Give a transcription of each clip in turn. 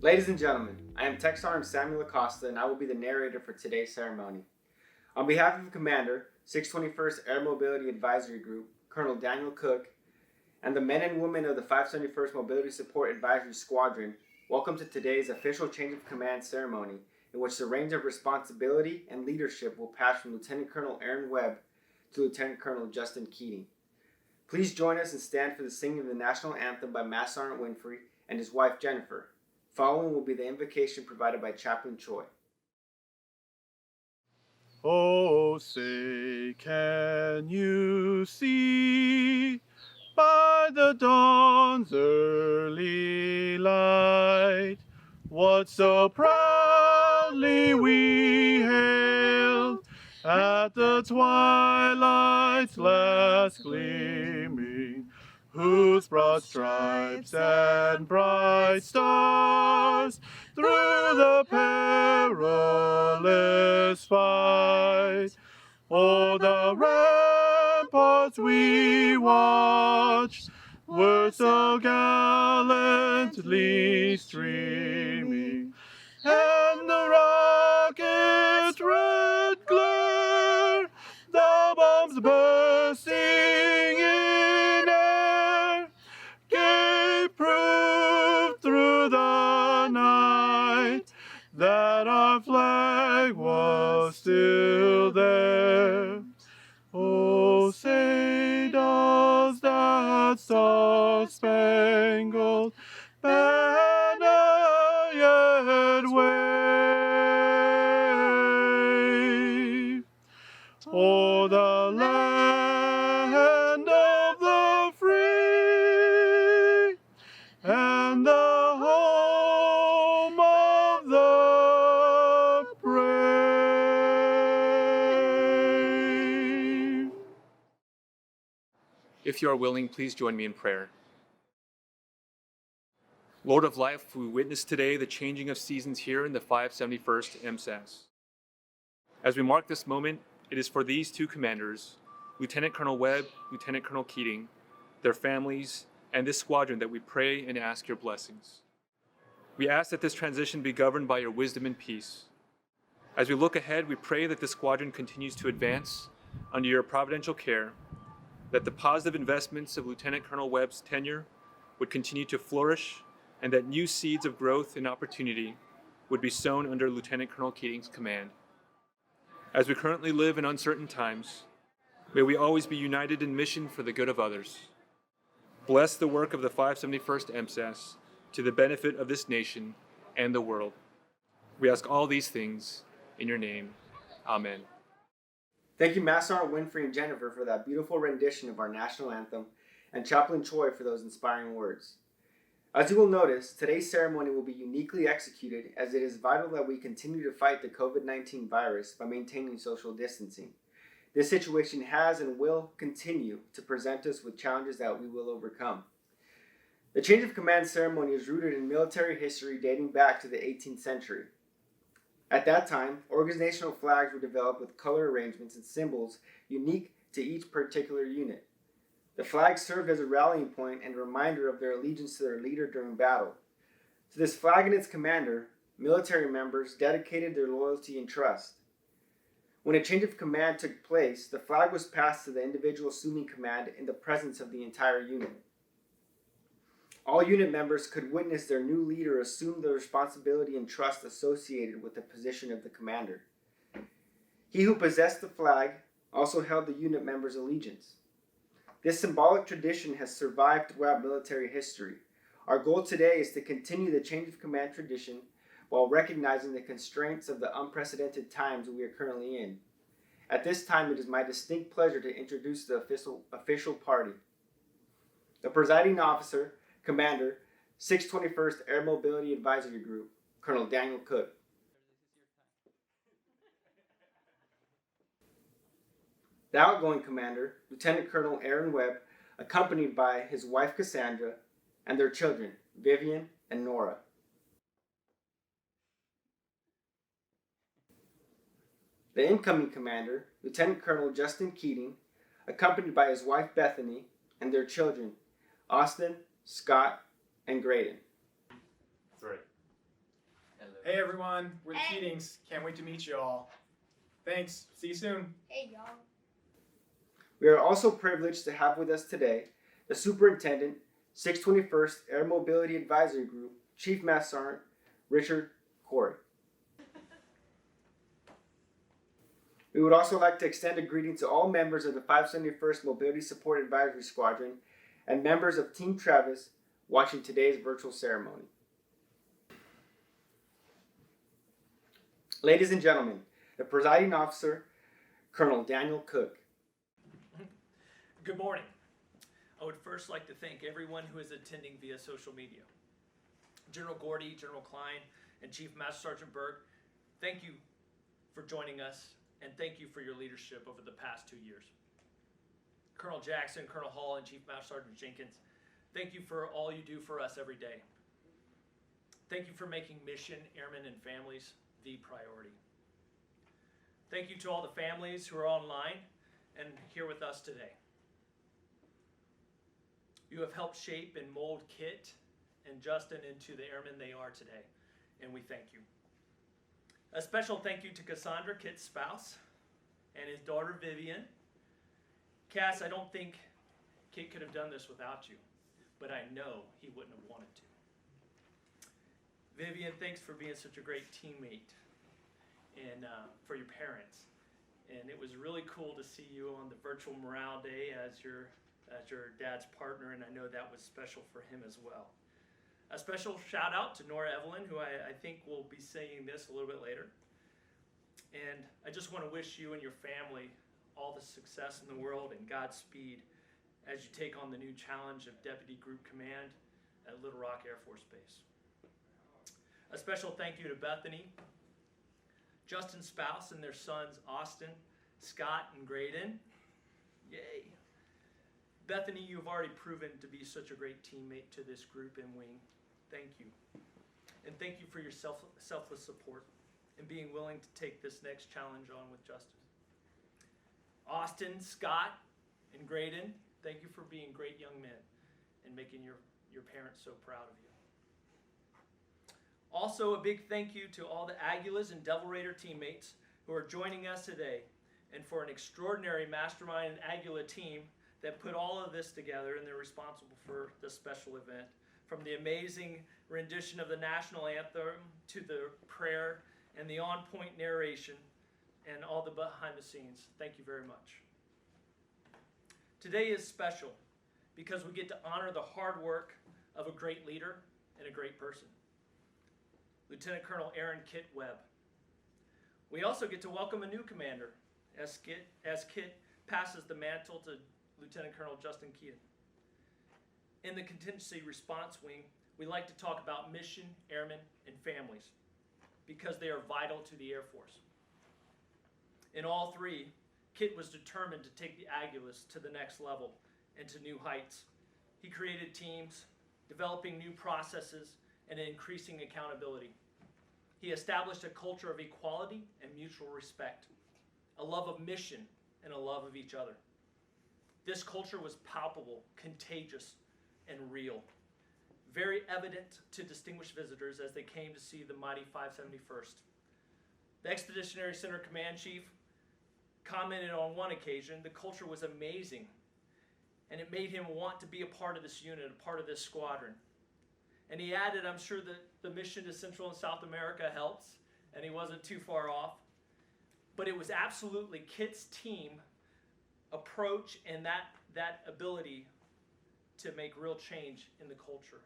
Ladies and gentlemen, I am Tech Sergeant Samuel Acosta and I will be the narrator for today's ceremony. On behalf of Commander, 621st Air Mobility Advisory Group, Colonel Daniel Cook, and the men and women of the 571st Mobility Support Advisory Squadron, welcome to today's official change of command ceremony, in which the range of responsibility and leadership will pass from Lieutenant Colonel Aaron Webb to Lieutenant Colonel Justin Keating. Please join us and stand for the singing of the national anthem by Master Sergeant Winfrey and his wife Jennifer. Following will be the invocation provided by Chaplain Choi. Oh, say, can you see by the dawn's early light what so proudly we hailed at the twilight's last gleaming, whose broad stripes and bright stars through the perilous fight o'er the ramparts we watched were so gallantly streaming, and the rocket's red glare, the bombs bursting in air, gave proof through the night that our flag was still there. Oh, say does that star-spangled banner yet wave o'er the land of the free and the home of the brave. If you are willing, please join me in prayer. Lord of life, we witness today the changing of seasons here in the 571st MSAS. As we mark this moment, it is for these two commanders, Lieutenant Colonel Webb, Lieutenant Colonel Keating, their families, and this squadron that we pray and ask your blessings. We ask that this transition be governed by your wisdom and peace. As we look ahead, we pray that this squadron continues to advance under your providential care, that the positive investments of Lieutenant Colonel Webb's tenure would continue to flourish, and that new seeds of growth and opportunity would be sown under Lieutenant Colonel Keating's command. As we currently live in uncertain times, may we always be united in mission for the good of others. Bless the work of the 571st MSAS to the benefit of this nation and the world. We ask all these things in your name. Amen. Thank you, Master Sergeant Winfrey and Jennifer, for that beautiful rendition of our national anthem, and Chaplain Choi for those inspiring words. As you will notice, today's ceremony will be uniquely executed, as it is vital that we continue to fight the COVID-19 virus by maintaining social distancing. This situation has and will continue to present us with challenges that we will overcome. The change of command ceremony is rooted in military history dating back to the 18th century. At that time, organizational flags were developed with color arrangements and symbols unique to each particular unit. The flag served as a rallying point and a reminder of their allegiance to their leader during battle. To this flag and its commander, military members dedicated their loyalty and trust. When a change of command took place, the flag was passed to the individual assuming command in the presence of the entire unit. All unit members could witness their new leader assume the responsibility and trust associated with the position of the commander. He who possessed the flag also held the unit member's allegiance. This symbolic tradition has survived throughout military history. Our goal today is to continue the change of command tradition while recognizing the constraints of the unprecedented times we are currently in. At this time, it is my distinct pleasure to introduce the official party. The presiding officer, Commander, 621st Air Mobility Advisory Group, Colonel Daniel Cook. The outgoing commander, Lieutenant Colonel Aaron Webb, accompanied by his wife Cassandra and their children, Vivian and Nora. The incoming commander, Lieutenant Colonel Justin Keating, accompanied by his wife Bethany and their children, Austin, Scott, and Graydon. 3. Hey everyone, we're the Hey. Keatings. Can't wait to meet you all. Thanks. See you soon. Hey, y'all. We are also privileged to have with us today the Superintendent, 621st Air Mobility Advisory Group, Chief Master Sergeant Richard Corey. We would also like to extend a greeting to all members of the 571st Mobility Support Advisory Squadron and members of Team Travis watching today's virtual ceremony. Ladies and gentlemen, the presiding officer, Colonel Daniel Cook. Good morning. I would first like to thank everyone who is attending via social media. General Gordy, General Klein, and Chief Master Sergeant Berg, thank you for joining us, and thank you for your leadership over the past 2 years. Colonel Jackson, Colonel Hall, and Chief Master Sergeant Jenkins, thank you for all you do for us every day. Thank you for making mission, airmen, and families the priority. Thank you to all the families who are online and here with us today. You have helped shape and mold Kit and Justin into the airmen they are today, and we thank you. A special thank you to Cassandra, Kit's spouse, and his daughter Vivian. Cass, I don't think Kit could have done this without you, but I know he wouldn't have wanted to. Vivian, thanks for being such a great teammate and for your parents. And it was really cool to see you on the virtual morale day as your dad's partner, and I know that was special for him as well. A special shout out to Nora Evelyn, who I think will be saying this a little bit later. And I just want to wish you and your family all the success in the world and Godspeed as you take on the new challenge of Deputy Group Command at Little Rock Air Force Base. A special thank you to Bethany, Justin's spouse, and their sons Austin, Scott, and Graydon. Yay! Bethany, you've already proven to be such a great teammate to this group and wing. Thank you. And thank you for your selfless support and being willing to take this next challenge on with Justin. Austin, Scott, and Graydon, thank you for being great young men and making your parents so proud of you. Also, a big thank you to all the Aguilas and Devil Raider teammates who are joining us today, and for an extraordinary mastermind and Aguila team that put all of this together, and they're responsible for this special event. From the amazing rendition of the national anthem to the prayer and the on-point narration and all the behind the scenes. Thank you very much. Today is special because we get to honor the hard work of a great leader and a great person, Lieutenant Colonel Aaron Kit Webb. We also get to welcome a new commander as Kit passes the mantle to Lieutenant Colonel Justin Keating. In the Contingency Response Wing, we like to talk about mission, airmen, and families because they are vital to the Air Force. In all three, Kit was determined to take the Aguilas to the next level and to new heights. He created teams, developing new processes, and increasing accountability. He established a culture of equality and mutual respect, a love of mission, and a love of each other. This culture was palpable, contagious, and real, very evident to distinguished visitors as they came to see the mighty 571st. The Expeditionary Center Command Chief commented on one occasion, the culture was amazing, and it made him want to be a part of this unit, a part of this squadron. And he added, I'm sure that the mission to Central and South America helps, and he wasn't too far off. But it was absolutely Kit's team approach and that ability to make real change in the culture.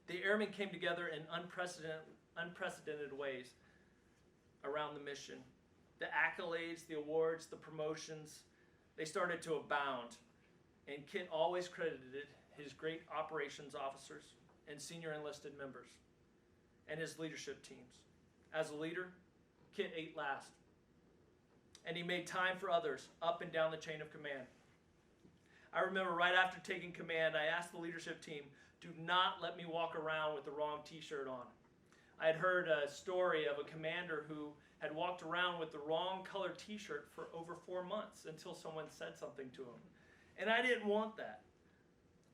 The airmen came together in unprecedented ways around the mission. The accolades, the awards, the promotions, they started to abound. And Kit always credited his great operations officers and senior enlisted members and his leadership teams. As a leader, Kit ate last. And he made time for others up and down the chain of command. I remember right after taking command, I asked the leadership team, do not let me walk around with the wrong t-shirt on. I had heard a story of a commander who had walked around with the wrong color t-shirt for over 4 months until someone said something to him. And I didn't want that.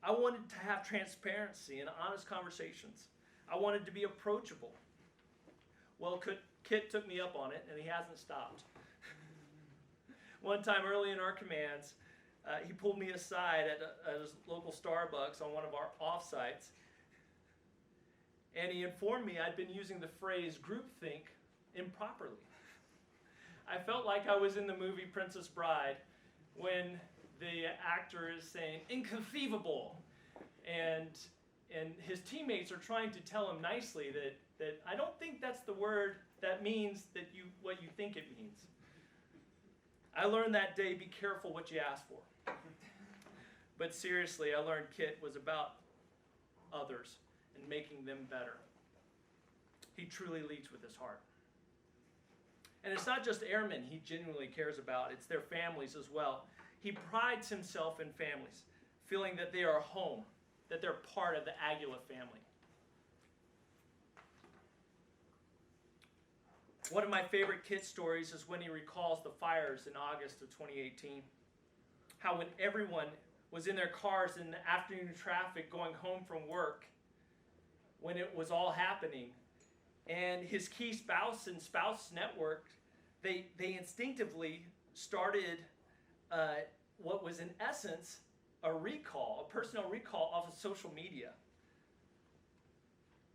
I wanted to have transparency and honest conversations. I wanted to be approachable. Well, Kit took me up on it, and he hasn't stopped. One time early in our commands, he pulled me aside at a local Starbucks on one of our off-sites, and he informed me I'd been using the phrase groupthink improperly. I felt like I was in the movie Princess Bride when the actor is saying inconceivable, and his teammates are trying to tell him nicely that I don't think that's the word that means what you think it means. I learned that day, be careful what you ask for. But seriously, I learned Kit was about others and making them better. He truly leads with his heart. And it's not just airmen he genuinely cares about, it's their families as well. He prides himself in families, feeling that they are home, that they're part of the Aguila family. One of my favorite Kit stories is when he recalls the fires in August of 2018. How when everyone was in their cars in the afternoon traffic going home from work, when it was all happening, and his key spouse and spouse network, they instinctively started what was in essence a personal recall off of social media.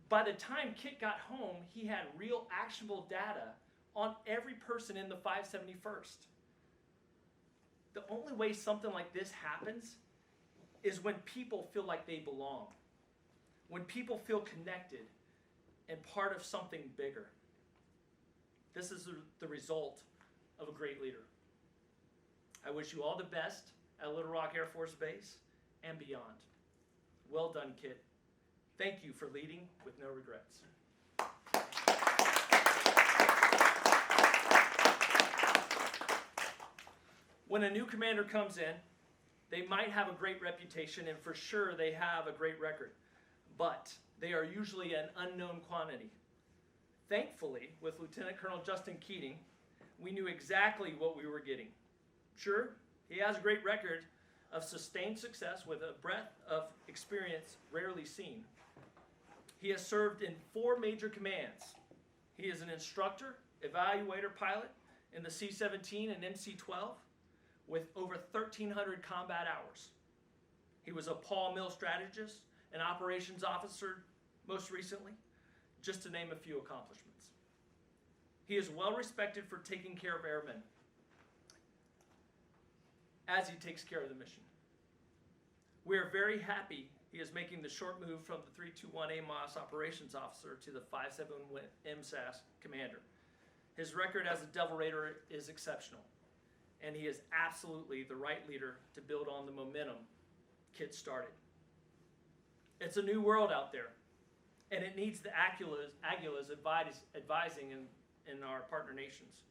By the time Kit got home, he had real actionable data on every person in the 571st. The only way something like this happens is when people feel like they belong, when people feel connected and part of something bigger. This is the result of a great leader. I wish you all the best at Little Rock Air Force Base and beyond. Well done, Kit. Thank you for leading with no regrets. When a new commander comes in, they might have a great reputation, and for sure they have a great record, but they are usually an unknown quantity. Thankfully, with Lieutenant Colonel Justin Keating, we knew exactly what we were getting. Sure, he has a great record of sustained success with a breadth of experience rarely seen. He has served in 4 major commands. He is an instructor, evaluator pilot in the C-17 and MC-12 with over 1,300 combat hours. He was a Paul Mill strategist, an operations officer most recently, just to name a few accomplishments. He is well respected for taking care of airmen as he takes care of the mission. We are very happy he is making the short move from the 321 AMOS operations officer to the 571 MSAS commander. His record as a Devil Raider is exceptional, and he is absolutely the right leader to build on the momentum Kit started. It's a new world out there, and it needs the Aguilas advising in our partner nations.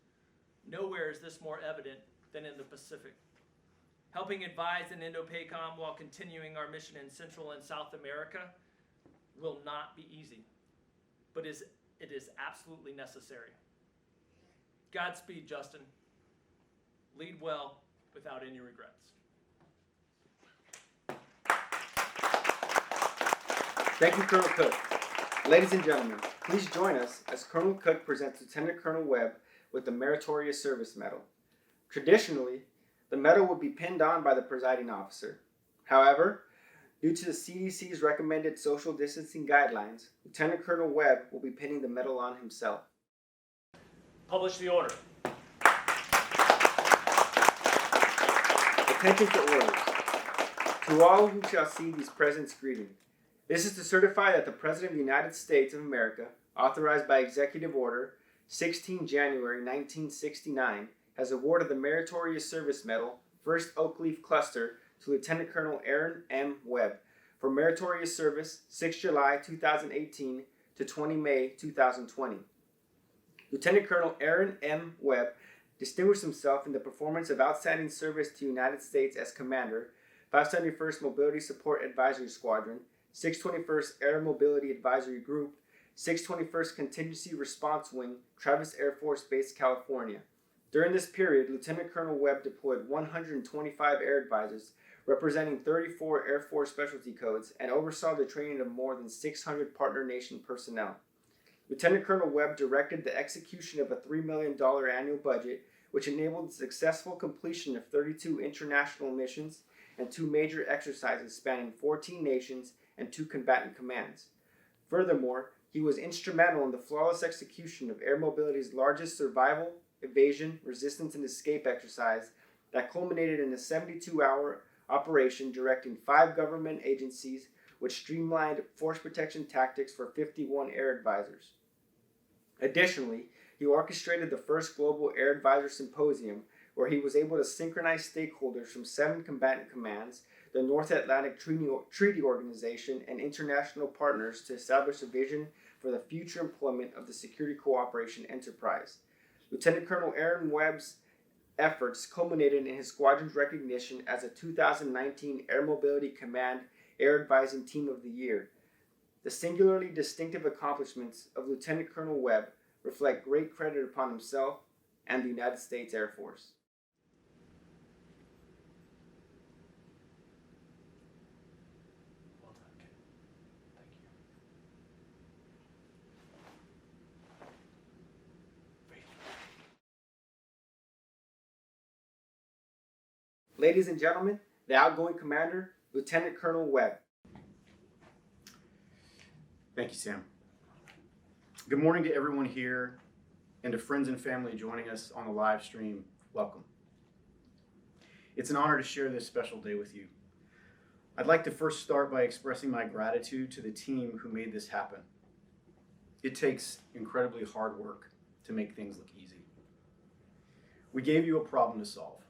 Nowhere is this more evident than in the Pacific. Helping advise in Indo-PACOM while continuing our mission in Central and South America will not be easy, but it is absolutely necessary. Godspeed, Justin. Lead well without any regrets. Thank you, Colonel Cook. Ladies and gentlemen, please join us as Colonel Cook presents Lieutenant Colonel Webb with the Meritorious Service Medal. Traditionally, the medal would be pinned on by the presiding officer. However, due to the CDC's recommended social distancing guidelines, Lieutenant Colonel Webb will be pinning the medal on himself. Publish the order. Attention to orders. To all who shall see these presents greeting. This is to certify that the President of the United States of America, authorized by Executive Order 16 January 1969, has awarded the Meritorious Service Medal, 1st Oak Leaf Cluster, to Lieutenant Colonel Aaron M. Webb for meritorious service 6 July 2018 to 20 May 2020. Lieutenant Colonel Aaron M. Webb distinguished himself in the performance of outstanding service to the United States as Commander, 571st Mobility Support Advisory Squadron, 621st Air Mobility Advisory Group, 621st Contingency Response Wing, Travis Air Force Base, California. During this period, Lieutenant Colonel Webb deployed 125 air advisors representing 34 Air Force specialty codes and oversaw the training of more than 600 partner nation personnel. Lieutenant Colonel Webb directed the execution of a $3 million annual budget, which enabled the successful completion of 32 international missions and 2 major exercises spanning 14 nations and 2 combatant commands. Furthermore, he was instrumental in the flawless execution of Air Mobility's largest survival, evasion, resistance, and escape exercise that culminated in a 72-hour operation directing 5 government agencies, which streamlined force protection tactics for 51 air advisors. Additionally, he orchestrated the first global air advisor symposium, where he was able to synchronize stakeholders from 7 combatant commands, the North Atlantic Treaty Organization, and international partners to establish a vision for the future employment of the Security Cooperation Enterprise. Lieutenant Colonel Aaron Webb's efforts culminated in his squadron's recognition as a 2019 Air Mobility Command Air Advising Team of the Year. The singularly distinctive accomplishments of Lieutenant Colonel Webb reflect great credit upon himself and the United States Air Force. Well done, kid. Thank you. Ladies and gentlemen, the outgoing commander, Lieutenant Colonel Webb. Thank you, Sam. Good morning to everyone here and to friends and family joining us on the live stream. Welcome. It's an honor to share this special day with you. I'd like to first start by expressing my gratitude to the team who made this happen. It takes incredibly hard work to make things look easy. We gave you a problem to solve.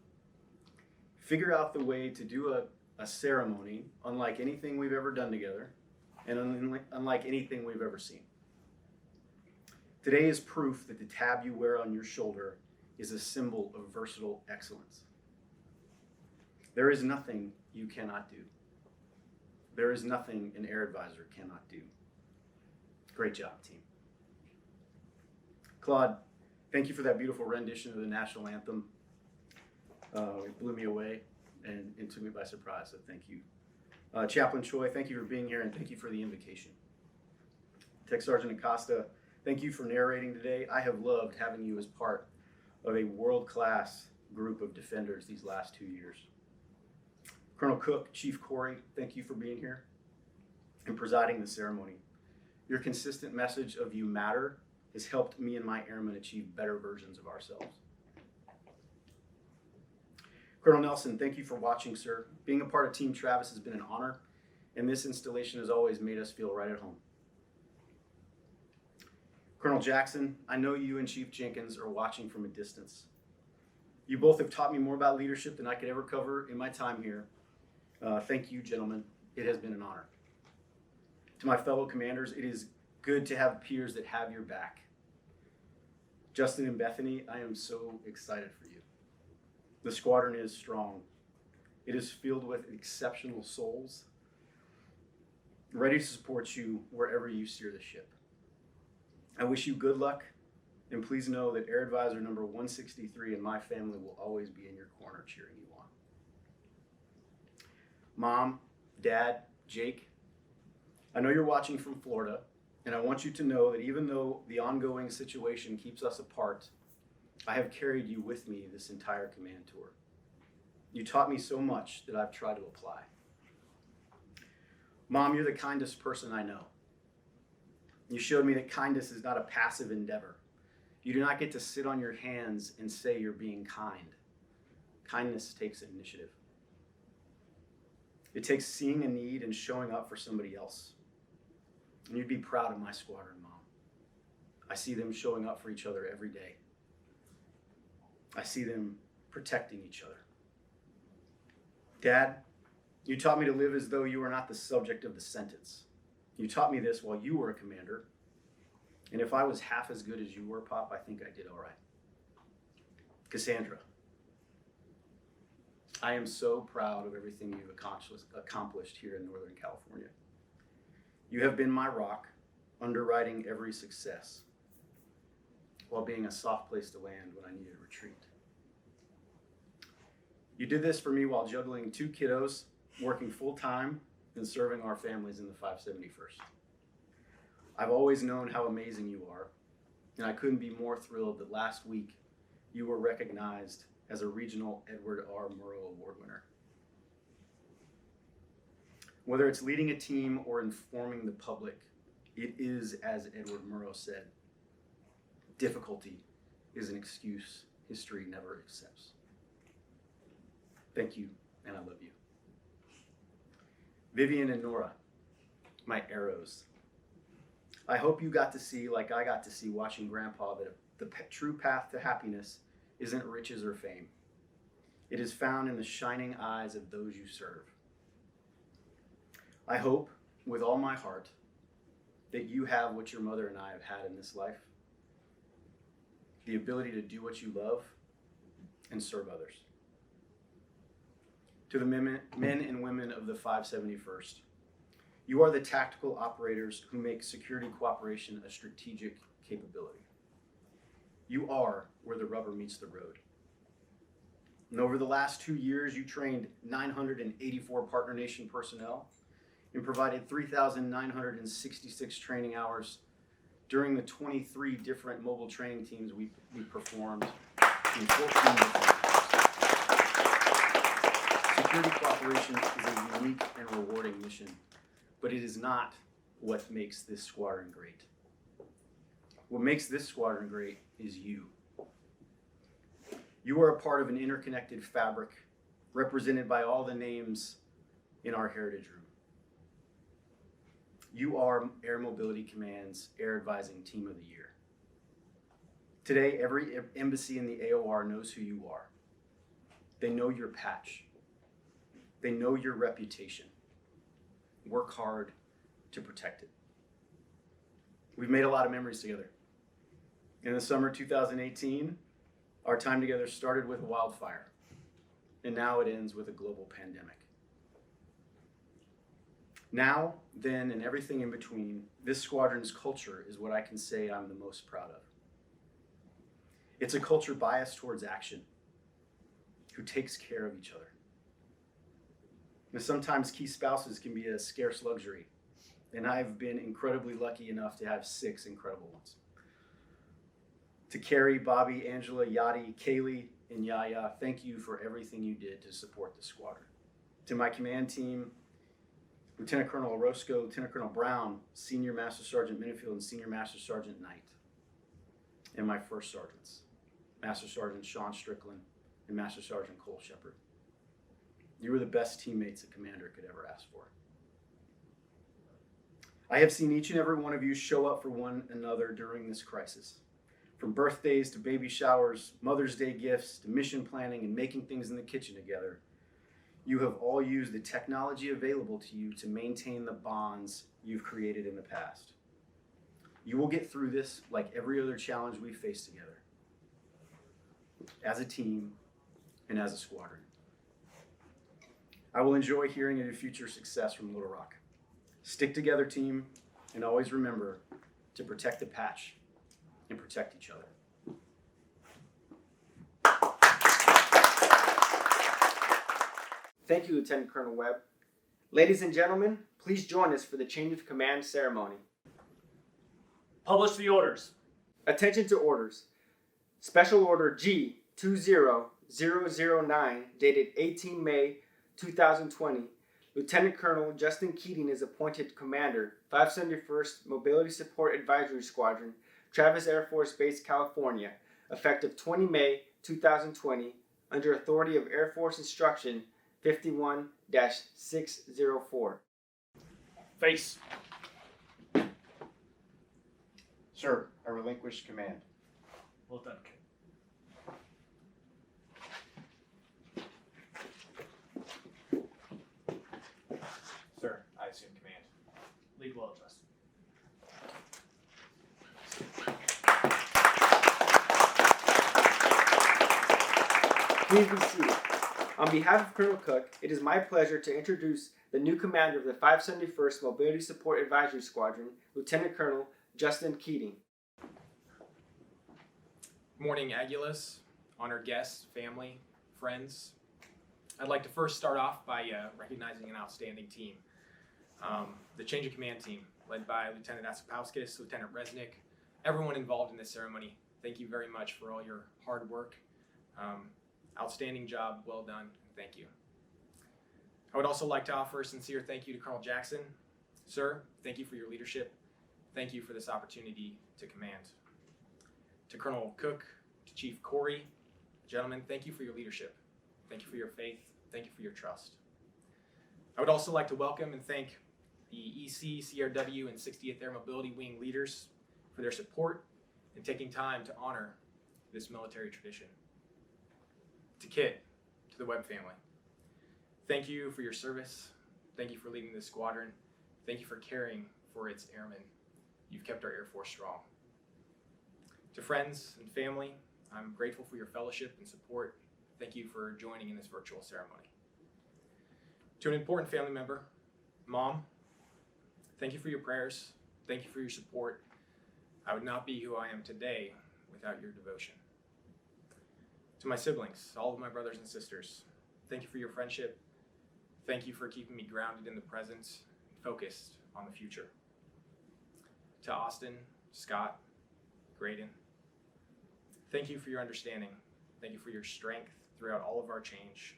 Figure out the way to do a ceremony unlike anything we've ever done together and unlike anything we've ever seen. Today is proof that the tab you wear on your shoulder is a symbol of versatile excellence. There is nothing you cannot do. There is nothing an air advisor cannot do. Great job, team. Claude, thank you for that beautiful rendition of the national anthem. It blew me away and took me by surprise, so thank you. Chaplain Choi, thank you for being here and thank you for the invocation. Tech Sergeant Acosta, thank you for narrating today. I have loved having you as part of a world-class group of defenders these last 2 years. Colonel Cook, Chief Corey, thank you for being here and presiding the ceremony. Your consistent message of you matter has helped me and my airmen achieve better versions of ourselves. Colonel Nelson, thank you for watching, sir. Being a part of Team Travis has been an honor, and this installation has always made us feel right at home. Colonel Jackson, I know you and Chief Jenkins are watching from a distance. You both have taught me more about leadership than I could ever cover in my time here. Thank you, gentlemen. It has been an honor. To my fellow commanders, it is good to have peers that have your back. Justin and Bethany, I am so excited for you. The squadron is strong. It is filled with exceptional souls, ready to support you wherever you steer the ship. I wish you good luck, and please know that Air Advisor number 163 and my family will always be in your corner cheering you on. Mom, Dad, Jake, I know you're watching from Florida, and I want you to know that even though the ongoing situation keeps us apart, I have carried you with me this entire command tour. You taught me so much that I've tried to apply. Mom, you're the kindest person I know. You showed me that kindness is not a passive endeavor. You do not get to sit on your hands and say you're being kind. Kindness takes initiative. It takes seeing a need and showing up for somebody else. And you'd be proud of my squadron, Mom. I see them showing up for each other every day. I see them protecting each other. Dad, you taught me to live as though you were not the subject of the sentence. You taught me this while you were a commander. And if I was half as good as you were, Pop, I think I did all right. Cassandra, I am so proud of everything you've accomplished here in Northern California. You have been my rock, underwriting every success, while being a soft place to land when I needed a retreat. You did this for me while juggling 2 kiddos, working full time, and serving our families in the 571st. I've always known how amazing you are, and I couldn't be more thrilled that last week you were recognized as a regional Edward R. Murrow Award winner. Whether it's leading a team or informing the public, it is, as Edward Murrow said, difficulty is an excuse history never accepts. Thank you, and I love you. Vivian and Nora, my arrows. I hope you got to see, like I got to see watching Grandpa, that the true path to happiness isn't riches or fame. It is found in the shining eyes of those you serve. I hope, with all my heart, that you have what your mother and I have had in this life: the ability to do what you love and serve others. To the men and women of the 571st, you are the tactical operators who make security cooperation a strategic capability. You are where the rubber meets the road. And over the last 2 years, you trained 984 partner nation personnel and provided 3,966 training hours during the 23 different mobile training teams we performed in 14 different countries. Security cooperation is a unique and rewarding mission, but it is not what makes this squadron great. What makes this squadron great is you. You are a part of an interconnected fabric represented by all the names in our heritage room. You are Air Mobility Command's Air Advising Team of the Year. Today, every embassy in the AOR knows who you are. They know your patch. They know your reputation. Work hard to protect it. We've made a lot of memories together. In the summer 2018, our time together started with a wildfire, and now it ends with a global pandemic. Now, then, and everything in between, this squadron's culture is what I can say I'm the most proud of. It's a culture biased towards action, who takes care of each other. Now, sometimes key spouses can be a scarce luxury, and I've been incredibly lucky enough to have 6 incredible ones. To Carrie, Bobby, Angela, Yadi, Kaylee, and Yaya, thank you for everything you did to support the squadron. To my command team, Lieutenant Colonel Orozco, Lieutenant Colonel Brown, Senior Master Sergeant Minifield, and Senior Master Sergeant Knight. And my first sergeants, Master Sergeant Sean Strickland and Master Sergeant Cole Shepard. You were the best teammates a commander could ever ask for. I have seen each and every one of you show up for one another during this crisis. From birthdays to baby showers, Mother's Day gifts, to mission planning and making things in the kitchen together, you have all used the technology available to you to maintain the bonds you've created in the past. You will get through this like every other challenge we face together, as a team and as a squadron. I will enjoy hearing of your future success from Little Rock. Stick together, team, and always remember to protect the patch and protect each other. Thank you, Lieutenant Colonel Webb. Ladies and gentlemen, please join us for the change of command ceremony. Publish the orders. Attention to orders. Special Order G20009, dated 18 May 2020. Lieutenant Colonel Justin Keating is appointed Commander, 571st Mobility Support Advisory Squadron, Travis Air Force Base, California, effective 20 May 2020, under authority of Air Force Instruction 51-604. Face. Sir, I relinquish command. Well done. Sir, I assume command. Lead well, Justin. Please be seated. On behalf of Colonel Cook, it is my pleasure to introduce the new commander of the 571st Mobility Support Advisory Squadron, Lieutenant Colonel Justin Keating. Morning, Aguilas, honored guests, family, friends. I'd like to first start off by recognizing an outstanding team. The change of command team. led by Lieutenant Asapowskis, Lieutenant Resnick, everyone involved in this ceremony. Thank you very much for all your hard work. Outstanding job, well done, and thank you. I would also like to offer a sincere thank you to Colonel Jackson. Sir, thank you for your leadership. Thank you for this opportunity to command. To Colonel Cook, to Chief Corey, gentlemen, thank you for your leadership. Thank you for your faith. Thank you for your trust. I would also like to welcome and thank the EC, CRW, and 60th Air Mobility Wing leaders for their support and taking time to honor this military tradition. To Kit, to the Webb family, thank you for your service. Thank you for leading this squadron. Thank you for caring for its airmen. You've kept our Air Force strong. To friends and family, I'm grateful for your fellowship and support. Thank you for joining in this virtual ceremony. To an important family member, Mom, thank you for your prayers. Thank you for your support. I would not be who I am today without your devotion. To my siblings, all of my brothers and sisters, thank you for your friendship. Thank you for keeping me grounded in the present and focused on the future. To Austin, Scott, Graydon, thank you for your understanding. Thank you for your strength throughout all of our change.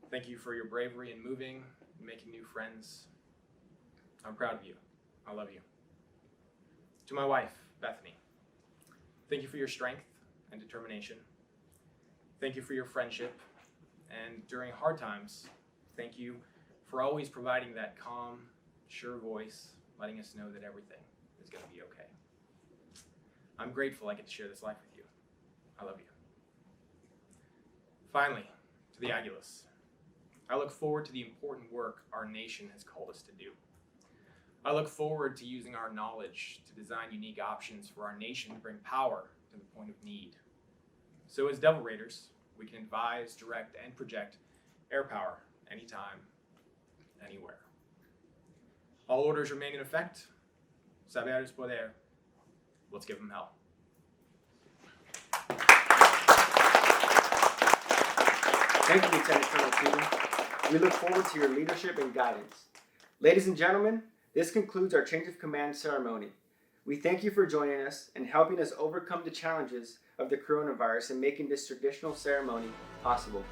Thank you for your bravery in moving and making new friends. I'm proud of you. I love you. To my wife, Bethany, thank you for your strength and determination. Thank you for your friendship. And during hard times, thank you for always providing that calm, sure voice, letting us know that everything is going to be okay. I'm grateful I get to share this life with you. I love you. Finally, to the Aguilas, I look forward to the important work our nation has called us to do. I look forward to using our knowledge to design unique options for our nation to bring power to the point of need. So as Devil Raiders, we can advise, direct, and project air power anytime, anywhere. All orders remain in effect. Saber es poder. Let's give them hell. Thank you, Lieutenant Colonel Keating. We look forward to your leadership and guidance. Ladies and gentlemen, this concludes our change of command ceremony. We thank you for joining us and helping us overcome the challenges of the coronavirus and making this traditional ceremony possible.